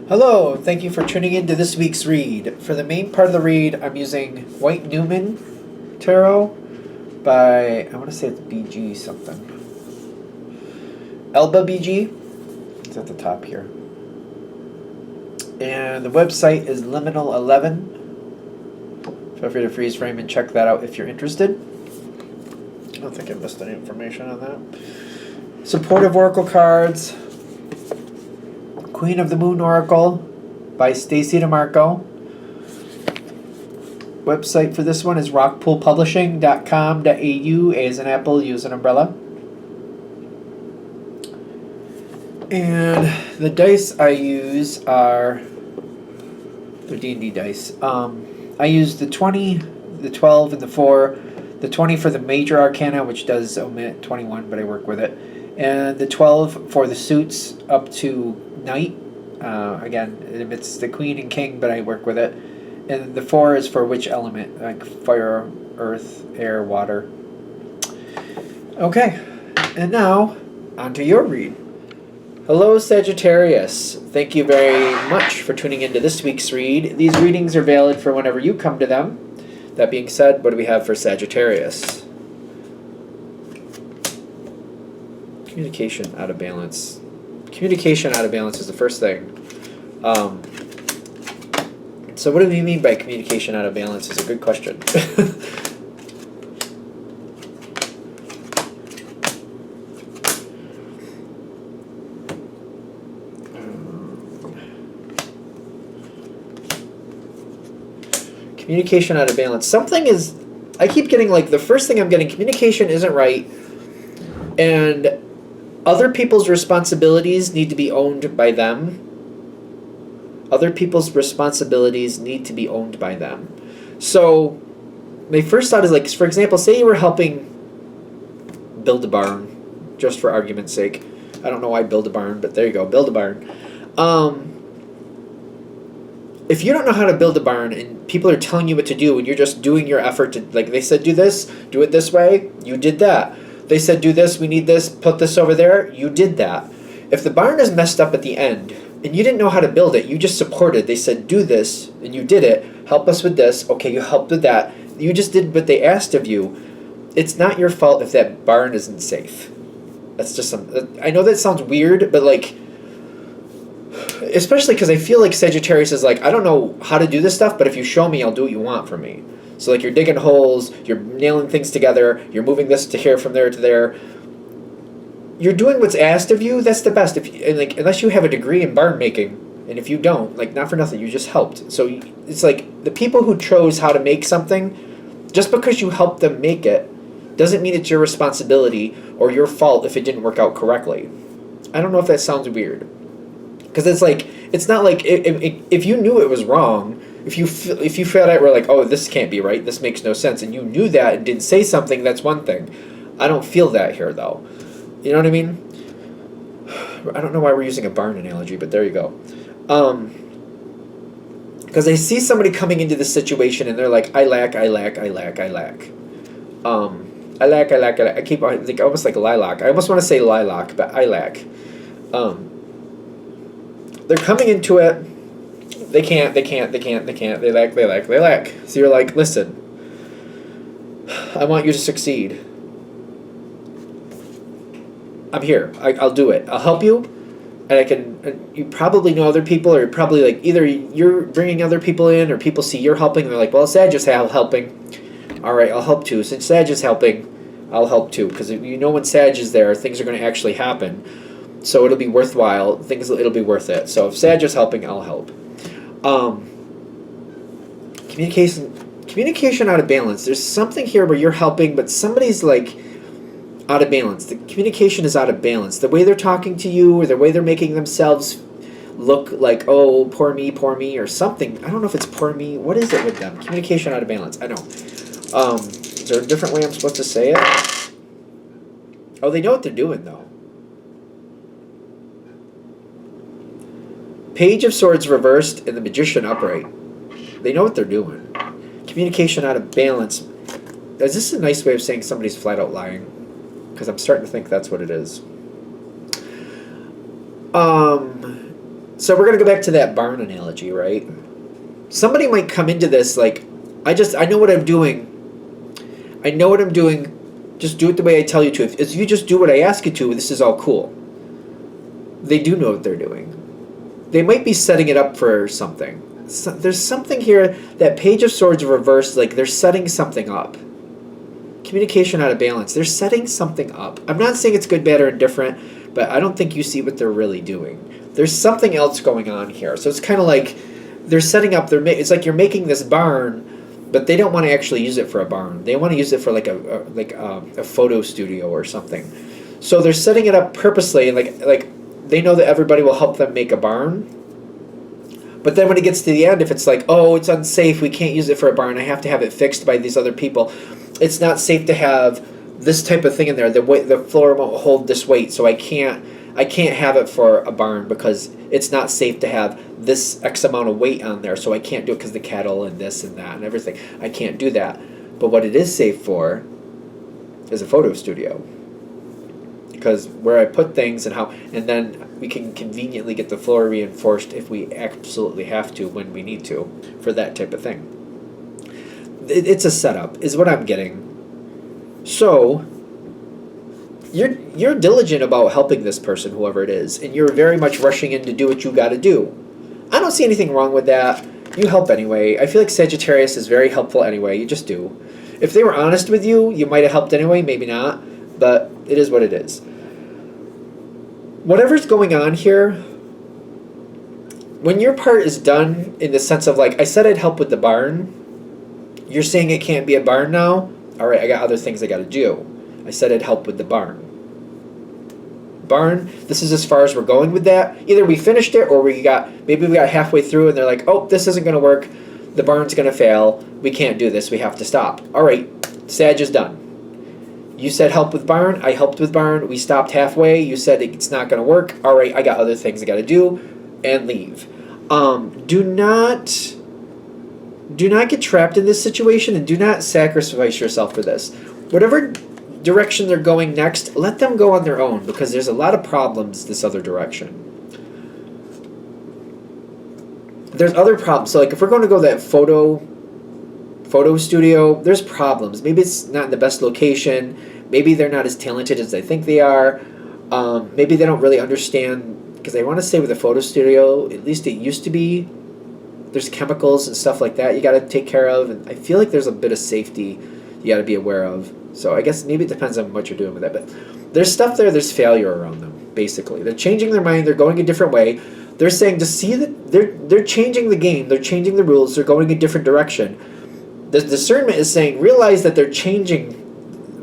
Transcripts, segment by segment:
Hello, thank you for tuning in to this week's read. For the main part of the read, I'm using White Newman Tarot by, I want to say it's BG something. Elba BG. It's at the top here. And the website is Liminal 11. Feel free to freeze frame and check that out if you're interested. I don't think I missed any information on that. Supportive Oracle cards. Queen of the Moon Oracle by Stacy DeMarco. Website for this one is rockpoolpublishing.com.au. A as an apple, U as an umbrella. And the dice I use are the D&D dice. I use the 20, the 12, and the 4. The 20 for the major arcana, which does omit 21, but I work with it. And the 12 for the suits up to Knight. Again, it omits the Queen and King, but I work with it. And the 4 is for which element, like fire, earth, air, water. Okay, and now, on to your read. Hello, Sagittarius. Thank you very much for tuning into this week's read. These readings are valid for whenever you come to them. That being said, what do we have for Sagittarius? Communication out of balance. Communication out of balance is the first thing. So what do we mean by communication out of balance is a good question. Communication out of balance. Something is, I keep getting like, the first thing I'm getting, communication isn't right, and other people's responsibilities need to be owned by them. Other people's responsibilities need to be owned by them. So my first thought is like, for example, say you were helping build a barn, just for argument's sake. I don't know why build a barn, but there you go, build a barn. If you don't know how to build a barn and people are telling you what to do and you're just doing your effort to, like they said, do this, do it this way, you did that. They said, do this, we need this, put this over there, you did that. If the barn is messed up at the end and you didn't know how to build it, you just supported. They said, do this, and you did it. Help us with this. Okay, you helped with that. You just did what they asked of you. It's not your fault if that barn isn't safe. That's just some. I know that sounds weird, but like, especially because I feel like Sagittarius is like, I don't know how to do this stuff, but if you show me, I'll do what you want from me. So like you're digging holes, you're nailing things together, you're moving this to here from there to there. You're doing what's asked of you. That's the best. And like, unless you have a degree in barn making, and if you don't, like, not for nothing, you just helped. So it's like the people who chose how to make something, just because you helped them make it, doesn't mean it's your responsibility or your fault if it didn't work out correctly. I don't know if that sounds weird, because it's like, it's not like if you knew it was wrong. If you felt out, we're like, oh, this can't be right. This makes no sense, and you knew that and didn't say something. That's one thing. I don't feel that here though. You know what I mean? I don't know why we're using a barn analogy, but there you go. Because I see somebody coming into this situation and they're like, I lack. I keep like almost like lilac. I almost want to say lilac, but I lack. They're coming into it. They can't. They lack. So you're like, listen, I want you to succeed. I'm here. I'll do it. I'll help you, and I can. And you probably know other people, or probably like either you're bringing other people in, or people see you're helping, and they're like, well, Sag is helping. All right, I'll help too. Since Sag is helping, I'll help too, because you know when Sag is there, things are going to actually happen. So it'll be worthwhile. It'll be worth it. So if Sag is helping, I'll help. Communication out of balance. There's something here where you're helping, but somebody's like out of balance. The communication is out of balance. The way they're talking to you, or the way they're making themselves look like, oh, poor me, or something. I don't know if it's poor me. What is it with them? Communication out of balance. I know. Is there a different way I'm supposed to say it? Oh, they know what they're doing, though. Page of Swords reversed and the Magician upright. They know what they're doing. Communication out of balance. Is this a nice way of saying somebody's flat out lying? Because I'm starting to think that's what it is. So we're going to go back to that barn analogy, right? Somebody might come into this like, I know what I'm doing. I know what I'm doing. Just do it the way I tell you to. If you just do what I ask you to, this is all cool. They do know what they're doing. They might be setting it up for something. So, there's something here, that Page of Swords reversed, like they're setting something up. Communication out of balance. They're setting something up. I'm not saying it's good, bad, or indifferent, but I don't think you see what they're really doing. There's something else going on here. So it's kind of like they're setting up, it's like you're making this barn, but they don't want to actually use it for a barn. They want to use it for like a photo studio or something. So they're setting it up purposely, like they know that everybody will help them make a barn. But then when it gets to the end, if it's like, oh, it's unsafe, we can't use it for a barn, I have to have it fixed by these other people. It's not safe to have this type of thing in there. The floor won't hold this weight, so I can't have it for a barn because it's not safe to have this X amount of weight on there, so I can't do it because the cattle and this and that and everything. I can't do that. But what it is safe for is a photo studio. Because where I put things and then we can conveniently get the floor reinforced if we absolutely have to when we need to for that type of thing. It's a setup, is what I'm getting. So you're diligent about helping this person, whoever it is, and you're very much rushing in to do what you got to do. I don't see anything wrong with that. You help anyway. I feel like Sagittarius is very helpful anyway. You just do. If they were honest with you, you might have helped anyway, maybe not, but it is what it is. Whatever's going on here, when your part is done in the sense of like, I said I'd help with the barn, you're saying it can't be a barn now? All right, I got other things I got to do. I said I'd help with the barn. Barn, this is as far as we're going with that. Either we finished it or maybe we got halfway through and they're like, oh, this isn't going to work. The barn's going to fail. We can't do this. We have to stop. All right, Sag is done. You said help with barn. I helped with barn. We stopped halfway. You said it's not going to work. All right, I got other things I got to do, and leave. Do not get trapped in this situation, and do not sacrifice yourself for this. Whatever direction they're going next, let them go on their own, because there's a lot of problems this other direction. There's other problems. So like if we're going to go that photo studio, there's problems. Maybe it's not in the best location. Maybe they're not as talented as they think they are. Maybe they don't really understand, because I want to say with a photo studio, at least it used to be, there's chemicals and stuff like that you got to take care of, and I feel like there's a bit of safety you got to be aware of. So I guess maybe it depends on what you're doing with that, but there's stuff there, there's failure around them, basically. They're changing their mind, they're going a different way. They're saying to see that they're changing the game, they're changing the rules, they're going a different direction. The discernment is saying, realize that they're changing.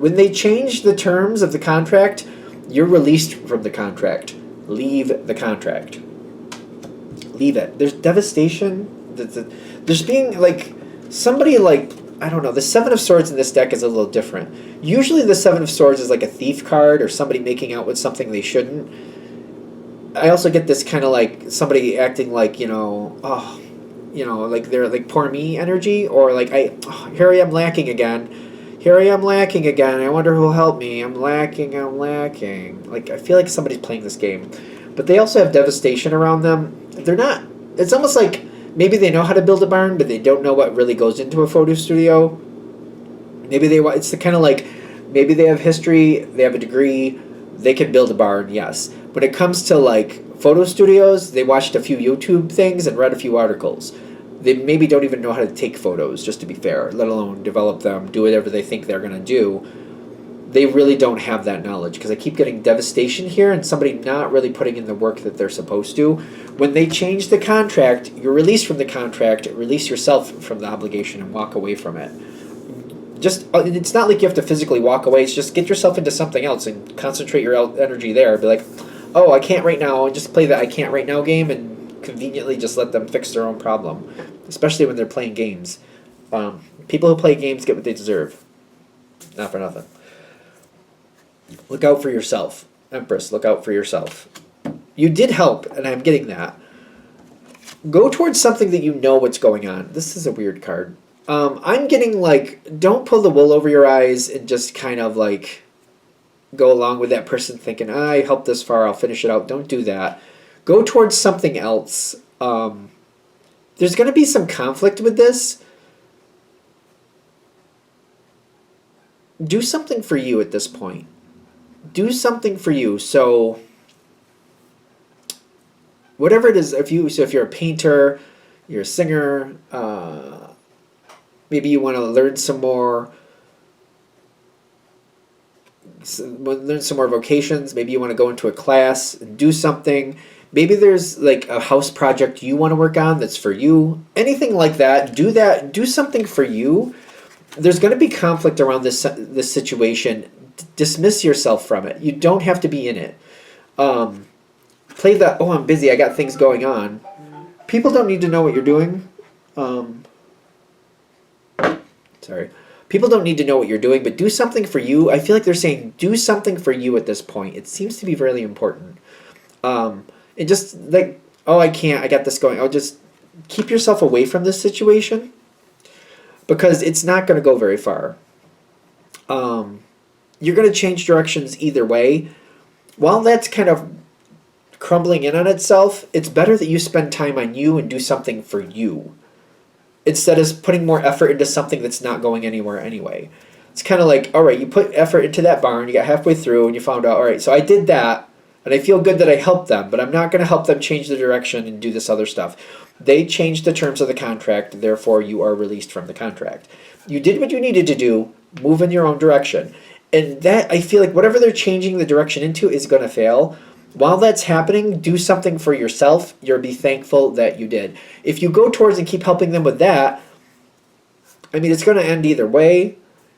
When they change the terms of the contract, you're released from the contract. Leave the contract. Leave it. There's devastation. There's being like somebody like, I don't know, the Seven of Swords in this deck is a little different. Usually the Seven of Swords is like a thief card or somebody making out with something they shouldn't. I also get this kind of like somebody acting like, like they're like poor me energy, or like here I am lacking again. Here I am lacking again. I wonder who'll help me. I'm lacking. Like I feel like somebody's playing this game. But they also have devastation around them. They're not, it's almost like maybe they know how to build a barn, but they don't know what really goes into a photo studio. Maybe it's the kind of like, maybe they have history, they have a degree, they can build a barn, yes. When it comes to like photo studios, they watched a few YouTube things and read a few articles. They maybe don't even know how to take photos, just to be fair, let alone develop them, do whatever they think they're going to do. They really don't have that knowledge, because I keep getting devastation here and somebody not really putting in the work that they're supposed to. When they change the contract, you're released from the contract, release yourself from the obligation and walk away from it. Just, it's not like you have to physically walk away, it's just get yourself into something else and concentrate your energy there. Be like, oh, I can't right now, and just play the I can't right now game and conveniently just let them fix their own problem, especially when they're playing games. People who play games get what they deserve. Not for nothing. Look out for yourself. Empress, look out for yourself. You did help, and I'm getting that. Go towards something that you know what's going on. This is a weird card. I'm getting like, don't pull the wool over your eyes and just kind of like go along with that person thinking, I helped this far, I'll finish it out. Don't do that. Go towards something else. There's going to be some conflict with this. Do something for you at this point. Do something for you. So whatever it is, if you're a painter, you're a singer, maybe you want to learn some more vocations. Maybe you want to go into a class and do something. Maybe there's like a house project you want to work on that's for you. Anything like that. Do that. Do something for you. There's going to be conflict around this situation. Dismiss yourself from it. You don't have to be in it. Play the, oh, I'm busy, I got things going on. People don't need to know what you're doing. Sorry. People don't need to know what you're doing, but do something for you. I feel like they're saying do something for you at this point. It seems to be really important. And just like, oh, I can't, I got this going. I'll just keep yourself away from this situation because it's not going to go very far. You're going to change directions either way. While that's kind of crumbling in on itself, it's better that you spend time on you and do something for you instead of putting more effort into something that's not going anywhere anyway. It's kind of like, all right, you put effort into that barn, you got halfway through, and you found out, all right, so I did that, and I feel good that I helped them, but I'm not going to help them change the direction and do this other stuff. They changed the terms of the contract, therefore you are released from the contract. You did what you needed to do, move in your own direction. And that, I feel like whatever they're changing the direction into is going to fail. While that's happening, do something for yourself. You'll be thankful that you did. If you go towards and keep helping them with that, I mean, it's going to end either way.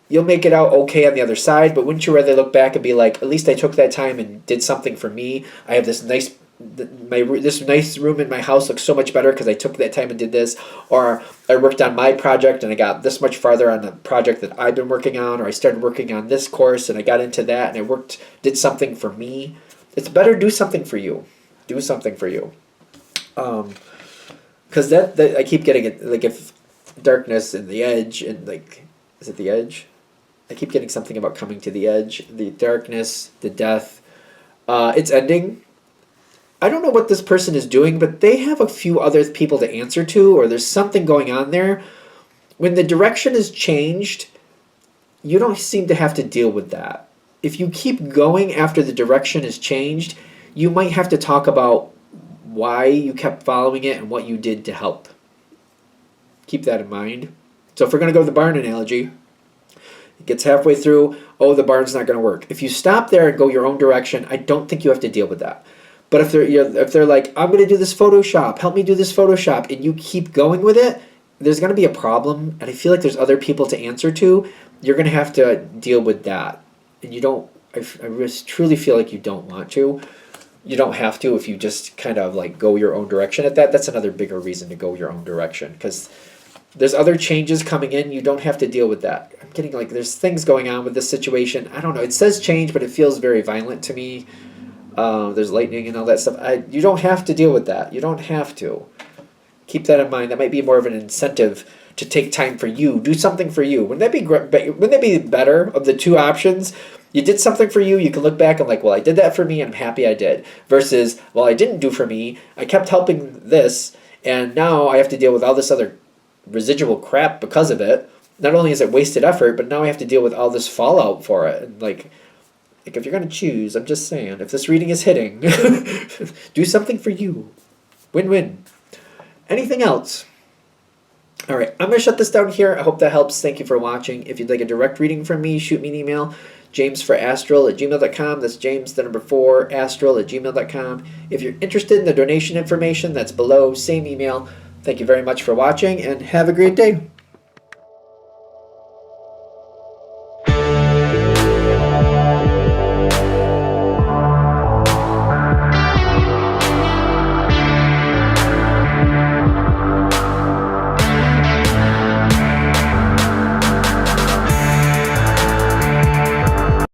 You'll make it out okay on the other side, but wouldn't you rather look back and be like, at least I took that time and did something for me. I have this nice room in my house looks so much better because I took that time and did this. Or I worked on my project and I got this much farther on the project that I've been working on. Or I started working on this course and I got into that and I did something for me. It's better do something for you. Do something for you. Because that I keep getting it, like if darkness and the edge and like, is it the edge? I keep getting something about coming to the edge. The darkness, the death. It's ending. I don't know what this person is doing, but they have a few other people to answer to, or there's something going on there. When the direction is changed, you don't seem to have to deal with that. If you keep going after the direction is changed, you might have to talk about why you kept following it and what you did to help. Keep that in mind. So if we're going to go with the barn analogy, it gets halfway through, oh, the barn's not going to work. If you stop there and go your own direction, I don't think you have to deal with that. But if they're like, I'm going to do this Photoshop, help me do this Photoshop, and you keep going with it, there's going to be a problem, and I feel like there's other people to answer to. You're going to have to deal with that. And you don't, I truly feel like you don't want to. You don't have to if you just kind of like go your own direction at that. That's another bigger reason to go your own direction because there's other changes coming in. You don't have to deal with that. I'm getting like there's things going on with this situation. I don't know. It says change, but it feels very violent to me. There's lightning and all that stuff. You don't have to deal with that. You don't have to. Keep that in mind. That might be more of an incentive to take time for you. Do something for you. Wouldn't that be better of the two options? You did something for you. You can look back and like, well, I did that for me and I'm happy I did. Versus, well, I didn't do for me. I kept helping this and now I have to deal with all this other residual crap because of it. Not only is it wasted effort, but now I have to deal with all this fallout for it. And like if you're going to choose, I'm just saying, if this reading is hitting, do something for you. Win-win. Anything else? All right, I'm going to shut this down here. I hope that helps. Thank you for watching. If you'd like a direct reading from me, shoot me an email, jamesforastral@gmail.com. That's James, the number 4, astral@gmail.com. If you're interested in the donation information, that's below, same email. Thank you very much for watching, and have a great day.